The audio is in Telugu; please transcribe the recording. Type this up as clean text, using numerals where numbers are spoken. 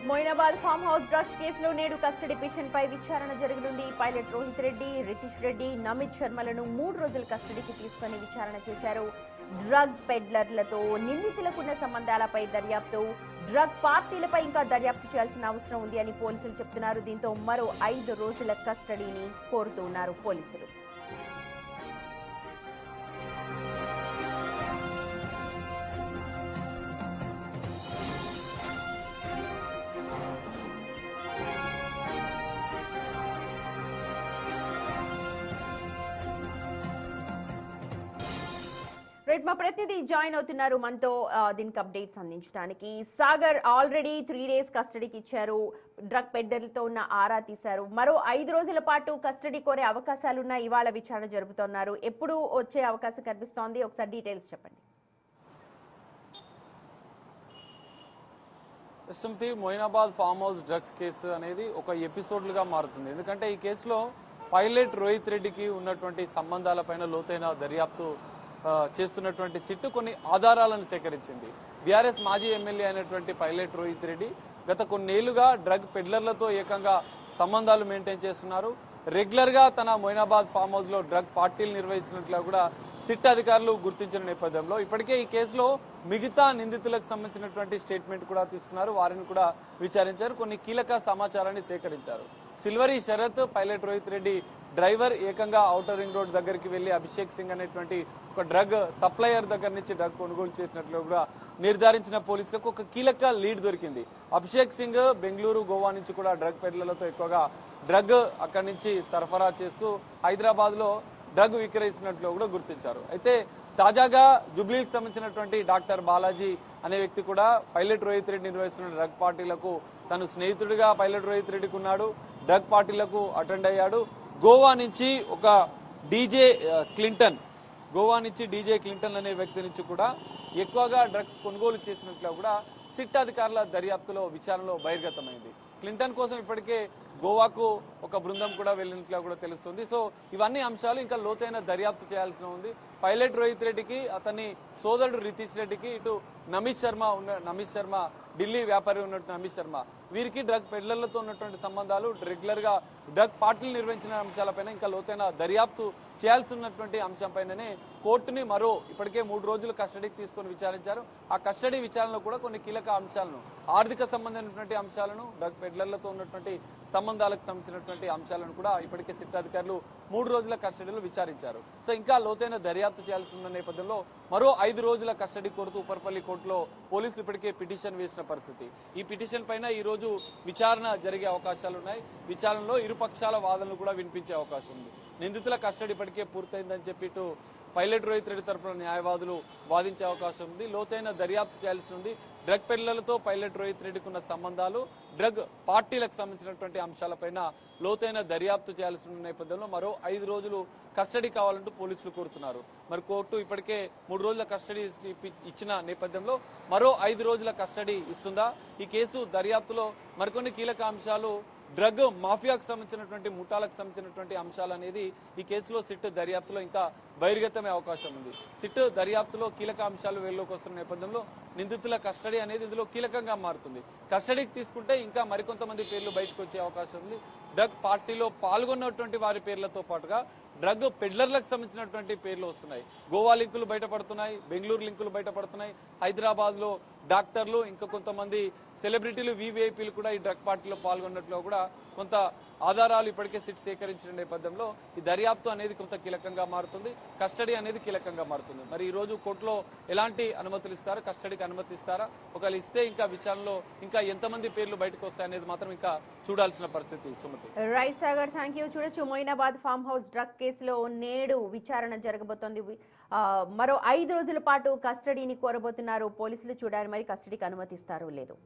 మొయినాబాద్ ఫామ్ హౌస్ డ్రగ్స్ కేసులో నేడు కస్టడీ పిటిషన్పై విచారణ జరగనుంది. పైలట్ రోహిత్ రెడ్డి, రితీష్ రెడ్డి, నమిత్ శర్మలను 3 రోజుల కస్టడీకి తీసుకుని విచారణ చేశారు. డ్రగ్ పెడ్లర్లతో నిందితులకున్న సంబంధాలపై దర్యాప్తు, డ్రగ్ పార్టీలపై ఇంకా దర్యాప్తు చేయాల్సిన అవసరం ఉంది అని పోలీసులు చెప్తున్నారు. దీంతో మరో 5 రోజుల కస్టడీని కోరుతున్నారు పోలీసులు. మా ప్రతినిధి జాయిన్ అవుతున్నారు మనతో దీనికి అప్డేట్స్ అందించడానికి. సాగర్, ఆల్రెడీ 3 days కస్టడీకి ఇచ్చారు. డ్రగ్ పెడ్డర్లతో ఉన్న ఆరా తీశారు. మరో 5 రోజుల పాటు కస్టడీ కోరే అవకాశాలున్న ఇవాళ విచారణ జరుపుతున్నారు. ఎప్పుడు వచ్చే అవకాశం కనిపిస్తోంది? ఒకసారి డీటెయిల్స్ చెప్పండి. Sumathi, Moinabad farm house drugs case అనేది ఒక ఎపిసోడ్లుగా మారుతుంది. ఎందుకంటే ఈ కేసులో పైలట్ రోహిత్ రెడ్డికి ఉన్నటువంటి సంబంధాలపైన లోతైన దర్యాప్తు చేస్తున్నటువంటి సిట్టు కొన్ని ఆధారాలను సేకరించింది. బీఆర్ఎస్ మాజీ ఎమ్మెల్యే అయినటువంటి పైలట్ రోహిత్ రెడ్డి గత కొన్నేళ్లుగా డ్రగ్ పెడ్లర్లతో ఏకంగా సంబంధాలు మెయింటైన్ చేస్తున్నారు. రెగ్యులర్గా తన మొయినాబాద్ ఫామ్ హౌస్లో డ్రగ్ పార్టీలు నిర్వహిస్తున్నట్లుగా కూడా సిట్ అధికారులు గుర్తించిన నేపథ్యంలో ఇప్పటికే ఈ కేసులో మిగతా నిందితులకు సంబంధించినటువంటి స్టేట్మెంట్ కూడా తీసుకున్నారు. వారిని కూడా విచారించారు. కొన్ని కీలక సమాచారాన్ని సేకరించారు. సిల్వరీ శరత్, పైలట్ రోహిత్ రెడ్డి డ్రైవర్ ఏకంగా ఔటర్ రింగ్ రోడ్ దగ్గరికి వెళ్లి అభిషేక్ సింగ్ అనేటువంటి ఒక డ్రగ్ సప్లయర్ దగ్గర నుంచి డ్రగ్ కొనుగోలు చేసినట్లు కూడా నిర్ధారించిన పోలీసులకు ఒక కీలక లీడ్ దొరికింది. అభిషేక్ సింగ్ బెంగళూరు, గోవా నుంచి కూడా డ్రగ్ పెడ్లర్లతో ఎక్కువగా డ్రగ్ అక్కడి నుంచి సరఫరా చేస్తూ హైదరాబాద్ లో డ్రగ్ విక్రయిస్తున్నట్లు కూడా గుర్తించారు. అయితే తాజాగా జుబ్లీకి సంబంధించినటువంటి డాక్టర్ బాలాజీ అనే వ్యక్తి కూడా పైలట్ రోహిత్ రెడ్డి నిర్వహిస్తున్న డ్రగ్ పార్టీలకు తను స్నేహితుడిగా పైలట్ రోహిత్ రెడ్డికి ఉన్నాడు. డ్రగ్ పార్టీలకు అటెండ్ అయ్యాడు. గోవా నుంచి ఒక డీజే క్లింటన్ అనే వ్యక్తి నుంచి కూడా ఎక్కువగా డ్రగ్స్ కొనుగోలు చేసినట్లు కూడా సిట్ అధికారుల దర్యాప్తులో విచారణలో బహిర్గతమైంది. క్లింటన్ కోసం ఇప్పటికే గోవాకు ఒక బృందం కూడా వెళ్ళినట్లు కూడా తెలుస్తుంది. సో ఇవన్నీ అంశాలు ఇంకా లోతైన దర్యాప్తు చేయాల్సి ఉంది. పైలట్ రోహిత్ రెడ్డికి, అతని సోదరుడు రితీష్ రెడ్డికి, ఇటు నమిత్ శర్మ ఢిల్లీ వ్యాపారి ఉన్నట్టు నమిత్ శర్మ, వీరికి డ్రగ్ పెడ్లర్లతో ఉన్నటువంటి సంబంధాలు, రెగ్యులర్ గా డ్రగ్ పార్టీలు నిర్వహించిన అంశాలపైన ఇంకా లోతైన దర్యాప్తు చేయాల్సి ఉన్నటువంటి అంశంపైననే కోర్టుని ఇప్పటికే 3 రోజులు కస్టడీకి తీసుకొని విచారించారు. ఆ కస్టడీ విచారణలో కూడా కొన్ని కీలక అంశాలను, ఆర్థిక సంబంధించినటువంటి అంశాలను, డ్రగ్ పెడ్లర్లతో ఉన్నటువంటి సంబంధాలకు సంబంధించినటువంటి అంశాలను కూడా ఇప్పటికే సిట్ అధికారులు 3 రోజుల కస్టడీలో విచారించారు. సో ఇంకా లోతైన దర్యాప్తు చేయాల్సి ఉన్న నేపథ్యంలో మరో 5 రోజుల కస్టడీ కోరుతూ ఉపర్పల్లి కోర్టులో పోలీసులు ఇప్పటికే పిటిషన్ వేసిన పరిస్థితి. ఈ పిటిషన్ పైన ఈ రోజు విచారణ జరిగే అవకాశాలు ఉన్నాయి. విచారణలో ఇరు పక్షాల వాదనలు కూడా వినిపించే అవకాశం ఉంది. నిందితుల కస్టడీ ఇప్పటికే పూర్తయిందని చెప్పి ఇటు పైలట్ రోహిత్ రెడ్డి తరఫున న్యాయవాదులు వాదించే అవకాశం ఉంది. లోతైన దర్యాప్తు చేయాల్సి ఉంది. డ్రగ్ పెడ్లర్లతో పైలట్ రోహిత్ రెడ్డికి ఉన్న సంబంధాలు, డ్రగ్ పార్టీలకు సంబంధించినటువంటి అంశాలపైన లోతైన దర్యాప్తు చేయాల్సి ఉన్న నేపథ్యంలో మరో 5 రోజులు కస్టడీ కావాలంటూ పోలీసులు కోరుతున్నారు. మరి కోర్టు ఇప్పటికే 3 రోజుల కస్టడీ ఇచ్చిన నేపథ్యంలో మరో 5 రోజుల కస్టడీ ఇస్తుందా? ఈ కేసు దర్యాప్తులో మరికొన్ని కీలక అంశాలు, డ్రగ్ మాఫియాకు సంబంధించినటువంటి ముఠాలకు సంబంధించినటువంటి అంశాలు అనేది ఈ కేసులో సిట్ దర్యాప్తులో ఇంకా బహిర్గతమే అవకాశం ఉంది. సిట్ దర్యాప్తులో కీలక అంశాలు వెలుగులోకి వస్తున్న నేపథ్యంలో నిందితుల కస్టడీ అనేది ఇందులో కీలకంగా మారుతుంది. కస్టడీకి తీసుకుంటే ఇంకా మరికొంతమంది పేర్లు బయటకు వచ్చే అవకాశం ఉంది. డ్రగ్ పార్టీలో పాల్గొన్నటువంటి వారి పేర్లతో పాటుగా డ్రగ్ పెడ్లర్లకు సంబంధించినటువంటి పేర్లు వస్తున్నాయి. గోవా లింకులు బయటపడుతున్నాయి, బెంగళూరు లింకులు బయటపడుతున్నాయి. హైదరాబాద్ లో డాక్టర్లు, ఇంకా కొంతమంది సెలబ్రిటీలు, వీవీఐపీలు కూడా ఈ డ్రగ్ పార్టీలో పాల్గొన్నట్లు కూడా కొంత ఆధారాలు ఇప్పటికే సిట్ సేకరించిన నేపథ్యంలో ఈ దర్యాప్తు అనేది కొంత కీలకంగా మారుతుంది. కస్టడీ అనేది కీలకంగా మారుతుంది. మరి ఈ రోజు కోర్టులో ఎలాంటి అనుమతులు ఇస్తారో, కస్టడీకి అనుమతిస్తారా, ఒకవేళ ఇస్తే ఇంకా విచారణలో ఇంకా ఎంతమంది పేర్లు బయటకు వస్తాయనేది మాత్రం ఇంకా చూడాల్సిన పరిస్థితి. Sumathi. Right Sagar, thank you. చూడొచ్చు, మొయినాబాద్ ఫామ్ హౌస్ డ్రగ్ కేసులో నేడు విచారణ జరగబోతోంది. మరో 5 రోజుల పాటు కస్టడీని కోరబోతున్నారు పోలీసులు. చూడాలి మరి కస్టడీకి అనుమతిస్తారో లేదో.